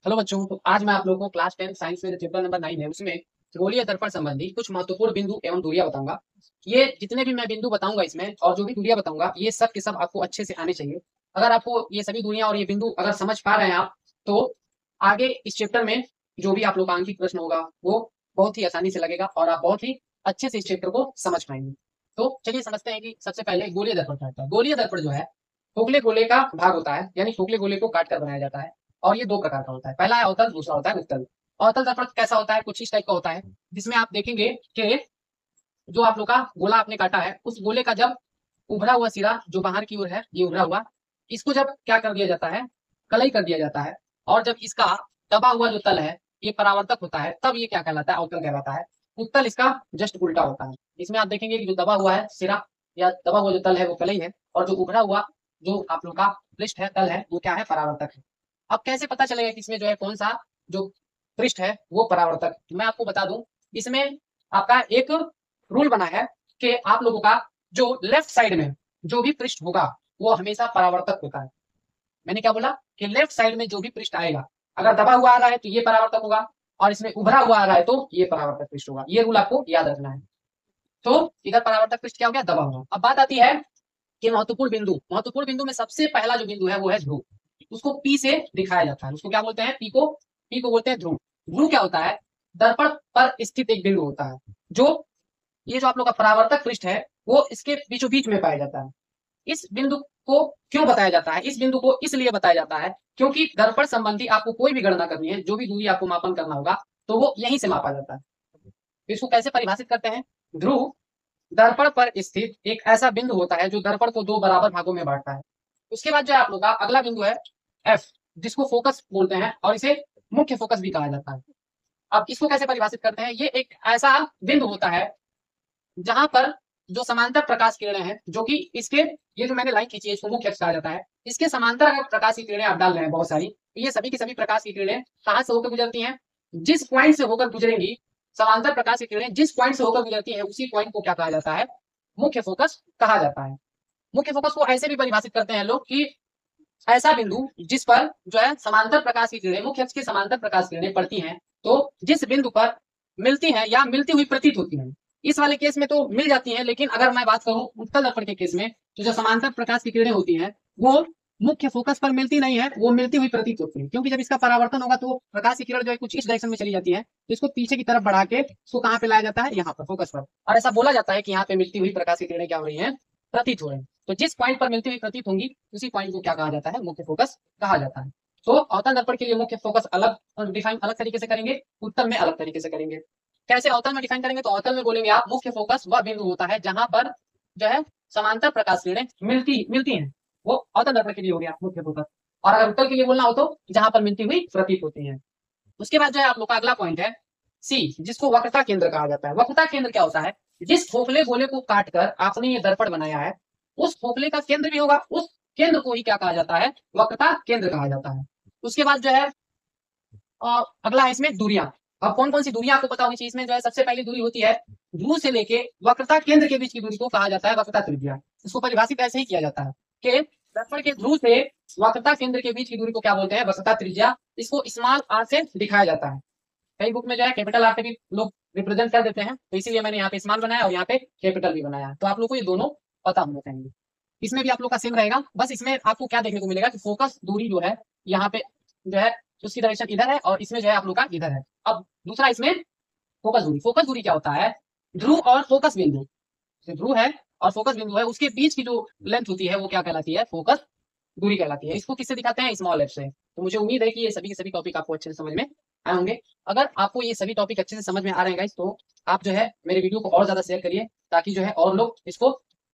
Hello बच्चों, तो आज मैं आप लोगों को क्लास 10 साइंस में जो चैप्टर नंबर 9 है उसमें गोलीय दर्पण संबंधी कुछ महत्वपूर्ण बिंदु एवं दूरियां बताऊंगा। ये जितने भी मैं बिंदु बताऊंगा इसमें और जो भी दूरियां बताऊंगा ये सब के सब आपको अच्छे से आने चाहिए। अगर आपको ये सभी दूरियां और ये बिंदु अगर समझ पा रहे हैं आप, तो आगे इस चैप्टर में जो भी आप लोग का आंकिक प्रश्न होगा वो बहुत ही आसानी से लगेगा और आप बहुत ही अच्छे से इस चैप्टर को समझ पाएंगे। तो चलिए समझते हैं कि सबसे पहले गोलीय दर्पण क्या होता है। गोलीय दर्पण जो है खोखले गोले का भाग होता है, यानी खोखले गोले को काट कर बनाया जाता है। और ये दो प्रकार का होता है, पहला है अवतल, दूसरा होता है उत्तल। अवतल दर्पण कैसा होता है, कुछ इस टाइप का होता है, जिसमें आप देखेंगे कि जो आप लोग का गोला आपने काटा है उस गोले का जब उभरा हुआ सिरा जो बाहर की ओर है, ये उभरा हुआ, इसको जब क्या कर दिया जाता है, कलई कर दिया जाता है। और जब इसका दबा हुआ जो तल है ये परावर्तक होता है, तब ये क्या कहलाता है, अवतल कहलाता है। उत्तल इसका जस्ट उल्टा होता है। इसमें आप देखेंगे कि जो दबा हुआ है सिरा या दबा हुआ जो तल है वो कलई है, और जो उभरा हुआ जो आप लोग का पृष्ठ है, तल है, वो क्या है, परावर्तक है। अब कैसे पता चलेगा कि इसमें जो है कौन सा जो पृष्ठ है वो परावर्तक है? मैं आपको बता दूं, इसमें आपका एक रूल बना है कि आप लोगों का जो लेफ्ट साइड में जो भी पृष्ठ होगा वो हमेशा परावर्तक होता है। मैंने क्या बोला कि लेफ्ट साइड में जो भी पृष्ठ आएगा, अगर दबा हुआ आ रहा है तो ये परावर्तक होगा, और इसमें उभरा हुआ आ रहा है तो ये परावर्तक पृष्ठ होगा। ये रूल आपको याद रखना है। तो इधर परावर्तक पृष्ठ क्या हो गया, दबा हुआ। अब बात आती है कि महत्वपूर्ण बिंदु में सबसे पहला जो बिंदु है वो है ध्रुव। उसको पी से दिखाया जाता है। उसको क्या बोलते हैं, पी को बोलते हैं ध्रुव। ध्रुव क्या होता है, दर्पण पर स्थित एक बिंदु होता है, जो ये जो आप लोग का परावर्तक पृष्ठ है वो इसके बीचों बीच में पाया जाता है। इस बिंदु को क्यों बताया जाता है, इस बिंदु को इसलिए बताया जाता है क्योंकि दर्पण संबंधी आपको कोई भी गणना करनी है, जो भी दूरी आपको मापन करना होगा, तो वो यहीं से मापा जाता है। तो इसको कैसे परिभाषित करते हैं, ध्रुव दर्पण पर स्थित एक ऐसा बिंदु होता है जो दर्पण को दो बराबर भागों में बांटता है। उसके बाद जो है आप लोग का अगला बिंदु है एफ, जिसको फोकस बोलते हैं और इसे मुख्य फोकस भी कहा जाता है। अब इसको कैसे परिभाषित करते हैं, ये एक ऐसा बिंदु होता है जहां पर जो समांतर प्रकाश किरणें हैं, जो कि इसके, ये जो मैंने लाइन खींची है इसको मुख्य अक्ष कहा जाता है। इसके समांतर अगर प्रकाश की किरणें आप डाल रहे हैं बहुत सारी, तो ये सभी की सभी प्रकाश की किरणें कहां से होकर गुजरती हैं, जिस पॉइंट से होकर गुजरेंगी, समांतर प्रकाश की किरणें जिस पॉइंट से होकर गुजरती है उसी पॉइंट को क्या कहा जाता है, मुख्य फोकस कहा जाता है। मुख्य फोकस को ऐसे भी परिभाषित करते हैं लोग कि ऐसा बिंदु जिस पर जो है समांतर प्रकाश की किरणें, मुख्य अक्ष के समांतर प्रकाश किरणें पड़ती हैं, तो जिस बिंदु पर मिलती हैं या मिलती हुई प्रतीत होती हैं, इस वाले केस में तो मिल जाती हैं, लेकिन अगर मैं बात करूं उत्तल दर्पण के केस में, तो जो समांतर प्रकाश की किरणें होती हैं वो मुख्य फोकस पर मिलती नहीं है, वो मिलती हुई प्रतीत होती है। क्योंकि जब इसका परावर्तन होगा तो प्रकाश की किरण जो है कुछ इस डायरेक्शन में चली जाती है, तो इसको पीछे की तरफ बढ़ा के इसको कहां पे लाया जाता है, यहाँ पर फोकस पर। और ऐसा बोला जाता है कि यहाँ पे मिलती हुई प्रकाश की किरणें क्या हो रही है, प्रतीत हो रही है। तो जिस पॉइंट पर मिलती हुई प्रतीत होंगी उसी पॉइंट को क्या कहा जाता है, मुख्य फोकस कहा जाता है। तो अवतल दर्पण के लिए मुख्य फोकस अलग डिफाइन अलग तरीके से करेंगे, उत्तल में अलग तरीके से करेंगे। कैसे अवतल में डिफाइन करेंगे, तो अवतल में बोलेंगे आप मुख्य फोकस वह बिंदु होता है जहां पर जो है समांतर प्रकाश किरणें मिलती मिलती हैं, वो अवतल दर्पण के लिए हो गया मुख्य फोकस। और अगर उत्तल के लिए बोलना हो तो जहां पर मिलती हुई प्रतीत होती है। उसके बाद जो है आप लोग का अगला पॉइंट है सी, जिसको वक्रता केंद्र कहा जाता है। वक्रता केंद्र क्या होता है, जिस खोखले गोले को काटकर आपने ये दर्पण बनाया है उस खोखले का केंद्र भी होगा, उस केंद्र को ही क्या कहा जाता है, वक्रता केंद्र कहा जाता है। उसके बाद जो है अगला है इसमें दूरियां। अब कौन कौन सी दूरियां आपको पता होनी चाहिए, इसमें जो है सबसे पहली दूरी होती है ध्रुव से लेके वक्रता केंद्र के बीच की दूरी को कहा जाता है वक्रता त्रिज्या। इसको परिभाषित ऐसे ही किया जाता है कि दर्पण के ध्रुव से वक्रता केंद्र के बीच की दूरी को क्या बोलते हैं, वक्रता त्रिज्या। इसको स्मॉल आर से दिखाया जाता है। कई बुक में जो है कैपिटल आर से भी लोग रिप्रेजेंट कर देते हैं, तो इसीलिए मैंने यहाँ पे स्मॉल बनाया और यहाँ पे कैपिटल भी बनाया। तो आप लोग को ये दोनों पता होना चाहिए। इसमें भी आप लोग का सेम रहेगा, बस इसमें आपको क्या देखने को मिलेगा कि फोकस दूरी जो है यहाँ पे जो है उसकी डायरेक्शन इधर है और इसमें जो है आप लोग का इधर है। अब दूसरा इसमें फोकस दूरी क्या होता है, ध्रुव और फोकस बिंदु, ध्रुव है और फोकस बिंदु है उसके बीच की जो लेंथ होती है वो क्या कहलाती है, फोकस दूरी कहलाती है। इसको किससे दिखाते हैं, स्मॉल एफ से। तो मुझे उम्मीद है कि ये सभी के सभी टॉपिक आपको अच्छे से समझ में आए होंगे। अगर आपको ये सभी टॉपिक अच्छे से समझ में आ रहे हैं गाइस, तो आप जो है मेरे वीडियो को और ज्यादा शेयर करिए, ताकि जो है और लोग इसको